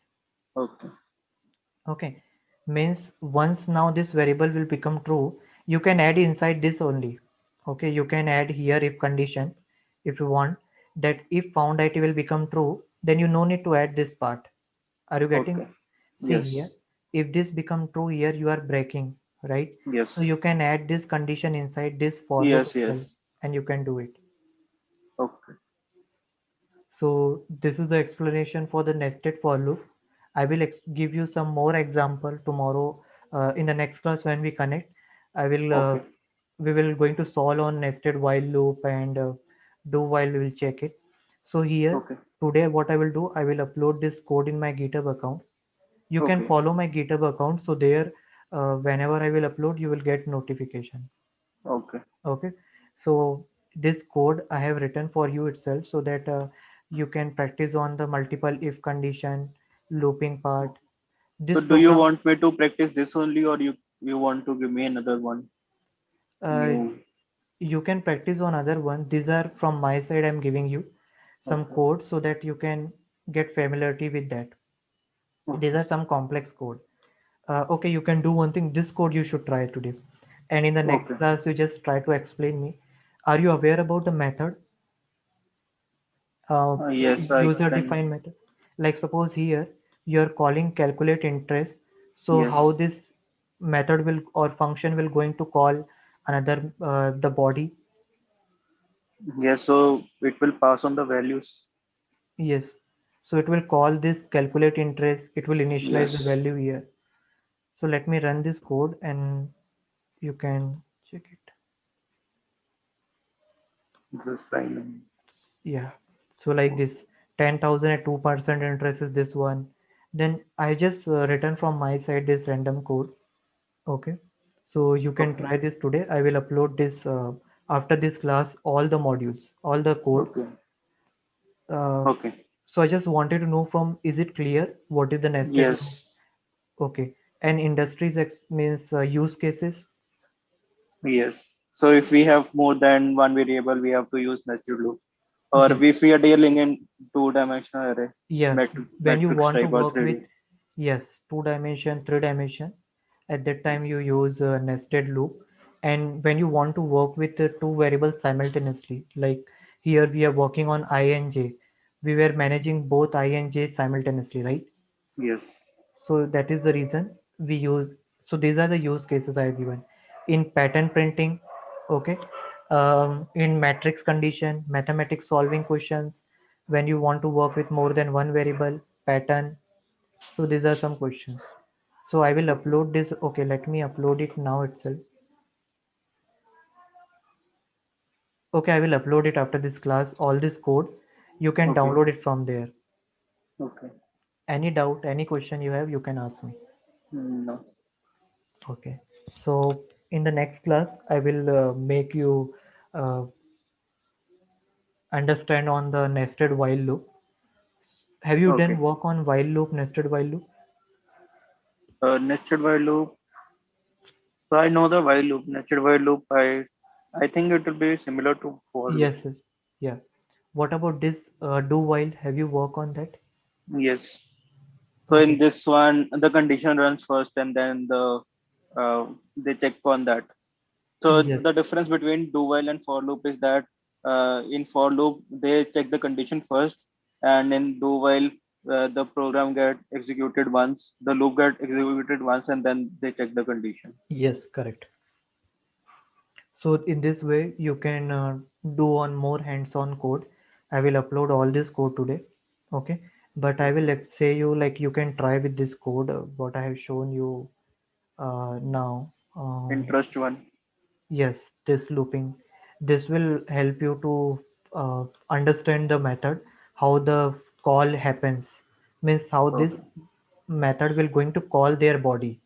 Speaker 3: Okay.
Speaker 2: Okay, means once now this variable will become true, you can add inside this only. Okay, you can add here if condition, if you want, that if found it will become true, then you no need to add this part. Are you getting?
Speaker 3: Okay.
Speaker 2: See
Speaker 3: Yes.
Speaker 2: here, if this become true here, you are breaking, right? So
Speaker 3: Yes.
Speaker 2: you can add this condition inside this for loop
Speaker 3: Yes.
Speaker 2: itself,
Speaker 3: Yes.
Speaker 2: and you can do it.
Speaker 3: Okay.
Speaker 2: So this is the explanation for the nested for loop. I will give you some more example tomorrow in the next class when we connect. I will
Speaker 3: Okay.
Speaker 2: we will going to solve on nested while loop and do while we will check it. So here
Speaker 3: Okay.
Speaker 2: today what I will do, I will upload this code in my GitHub account. You can
Speaker 3: Okay.
Speaker 2: follow my GitHub account, so there whenever I will upload, you will get notification.
Speaker 3: Okay.
Speaker 2: Okay, so this code I have written for you itself so that you can practice on the multiple if condition looping part.
Speaker 3: So
Speaker 2: This
Speaker 3: do you
Speaker 2: program,
Speaker 3: want me to practice this only, or you want to give me another one?
Speaker 2: uh,
Speaker 3: New.
Speaker 2: you can practice on other one. These are from my side, I'm giving you some
Speaker 3: Okay.
Speaker 2: code so that you can get familiarity with that. These
Speaker 3: Okay.
Speaker 2: are some complex code. Okay, you can do one thing, this code you should try today, and in the next
Speaker 3: Okay.
Speaker 2: class you just try to explain me. Are you aware about the method,
Speaker 3: Yes, I
Speaker 2: user
Speaker 3: can.
Speaker 2: defined method? Like suppose here you're calling calculate interest, so
Speaker 3: Yes.
Speaker 2: how this method will or function will going to call another the body?
Speaker 3: Yes. So it will pass on the values.
Speaker 2: Yes, so it will call this calculate interest, it will initialize the
Speaker 3: Yes.
Speaker 2: value here. So let me run this code and you can check it.
Speaker 3: This fine.
Speaker 2: Yeah, so like this 10,000 at 2% interest is this one. Then I just written from my side this random code. Okay, so you can
Speaker 3: Okay.
Speaker 2: try this today. I will upload this after this class, all the modules, all the code.
Speaker 3: Okay.
Speaker 2: Uh,
Speaker 3: Okay.
Speaker 2: so I just wanted to know from, is it clear what is the nested loop?
Speaker 3: Yes.
Speaker 2: Okay, and industries means use cases.
Speaker 3: Yes. So if we have more than one variable, we have to use nested loop. Or
Speaker 2: Yes,
Speaker 3: if we are dealing in two-dimensional array,
Speaker 2: yeah. When you
Speaker 3: matrix
Speaker 2: want to
Speaker 3: type or
Speaker 2: work with,
Speaker 3: 3D.
Speaker 2: yes, two dimension, three dimension, at that time
Speaker 3: Yes.
Speaker 2: you use a nested loop. And when you want to work with the two variables simultaneously, like here we are working on I and j, we were managing both I and j simultaneously, right?
Speaker 3: Yes.
Speaker 2: So that is the reason we use. So these are the use cases I have given in pattern printing. Okay, in matrix condition, mathematics solving questions, when you want to work with more than one variable pattern. So these are some questions. So I will
Speaker 3: Okay.
Speaker 2: upload this. Okay, let me upload it now itself. Okay, I will upload it after this class, all this code. You can
Speaker 3: Okay.
Speaker 2: download it from there.
Speaker 3: Okay.
Speaker 2: Any doubt, any question you have, you can ask me.
Speaker 3: No.
Speaker 2: Okay, so in the next class I will make you uh, understand on the nested while loop. Have you done
Speaker 3: Okay.
Speaker 2: work on while loop, nested while loop?
Speaker 3: Nested while loop. So I know the while loop. Nested while loop. I think it will be similar to for loop.
Speaker 2: Yes, yes. Yeah. What about this do while? Have you work on that?
Speaker 3: Yes. So in
Speaker 2: Okay.
Speaker 3: this one, the condition runs first, and then they check on that. So
Speaker 2: Yes.
Speaker 3: the difference between do while and for loop is that in for loop they check the condition first, and in do while the program get executed once, the loop get executed once, and then they check the condition.
Speaker 2: Yes, correct. So in this way, you can do on more hands-on code. I will upload all this code today. Okay. But I will let's say you like you can try with this code, what I have shown you now.
Speaker 3: Interest one.
Speaker 2: Yes, this looping. This will help you to understand the method, how the call happens. Means how this
Speaker 3: Okay.
Speaker 2: method will going to call their body.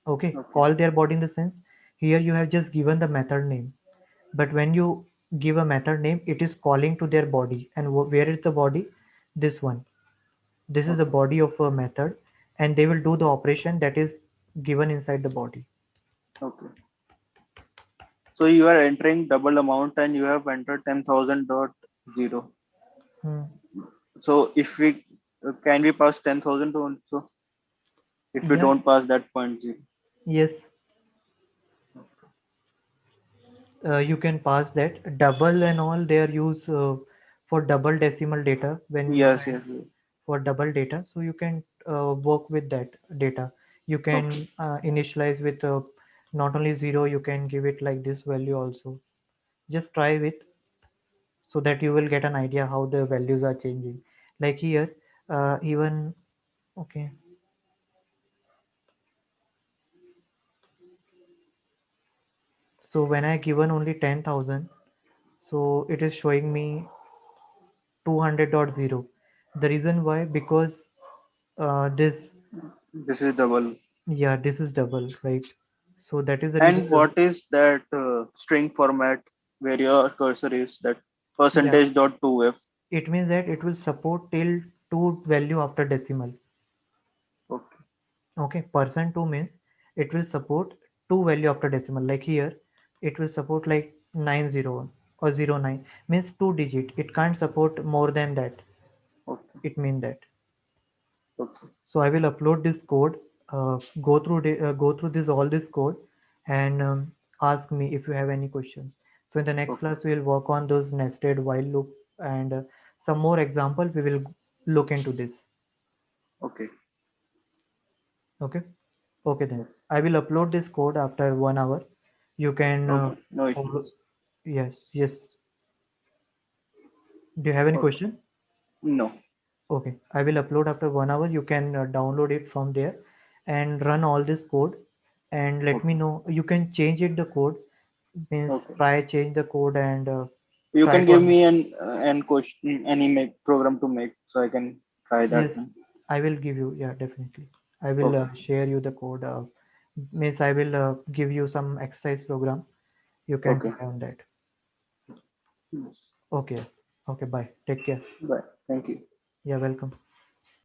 Speaker 2: Okay,
Speaker 3: Okay.
Speaker 2: call their body in the sense here you have just given the method name, but when you give a method name, it is calling to their body. And where is the body? This one. This is the
Speaker 3: Okay.
Speaker 2: body of a method, and they will do the operation that is given inside the body.
Speaker 3: Okay. So you are entering double amount and you have entered 10,000 dot zero.
Speaker 2: Hmm.
Speaker 3: So if we can we pass 10,000 also if we
Speaker 2: Yeah.
Speaker 3: don't pass that point zero.
Speaker 2: Yes. You can pass that double and all they are used for double decimal data when you
Speaker 3: Yes,
Speaker 2: have
Speaker 3: yes, yes.
Speaker 2: for double data, so you can work with that data. You
Speaker 3: Okay.
Speaker 2: can initialize with not only zero, you can give it like this value also. Just try with, so that you will get an idea how the values are changing. Like here even okay, so when I given only 10,000, so it is showing me 200.0. The reason why, because this,
Speaker 3: This is double.
Speaker 2: yeah, this is double, right? So that is the reason
Speaker 3: And what is that string format where your cursor is that
Speaker 2: yeah,
Speaker 3: percentage dot 2f?
Speaker 2: it means that it will support till 2 value after decimal.
Speaker 3: Okay.
Speaker 2: Okay, percent 2 means it will support 2 value after decimal. Like here, it will support like 901 or 09, means 2 digit. It can't support more than that.
Speaker 3: Okay.
Speaker 2: It means that.
Speaker 3: Okay.
Speaker 2: So I will upload this code, go through this all this code, and ask me if you have any questions. So in the next
Speaker 3: Okay.
Speaker 2: class we will work on those nested while loop, and some more example we will look into this.
Speaker 3: Okay.
Speaker 2: Okay. Okay then.
Speaker 3: Yes.
Speaker 2: I will upload this code after 1 hour. You can
Speaker 3: Okay. No
Speaker 2: follow.
Speaker 3: issues.
Speaker 2: Yes, yes. Do you have any
Speaker 3: Okay.
Speaker 2: question?
Speaker 3: No.
Speaker 2: Okay, I will upload after 1 hour. You can download it from there and run all this code and let me
Speaker 3: Okay.
Speaker 2: know. You can change it the code, means
Speaker 3: Okay.
Speaker 2: try change the code and
Speaker 3: You
Speaker 2: try
Speaker 3: can
Speaker 2: to
Speaker 3: give
Speaker 2: understand.
Speaker 3: me an question any make program to make so I can try
Speaker 2: Yes,
Speaker 3: that one.
Speaker 2: I will give you. Yeah, definitely. I will
Speaker 3: Okay.
Speaker 2: share you the code. Means I will give you some exercise program. You can
Speaker 3: Okay.
Speaker 2: try on that.
Speaker 3: Yes.
Speaker 2: Okay. Okay. Bye. Take care.
Speaker 3: Bye. Thank you.
Speaker 2: Yeah, welcome.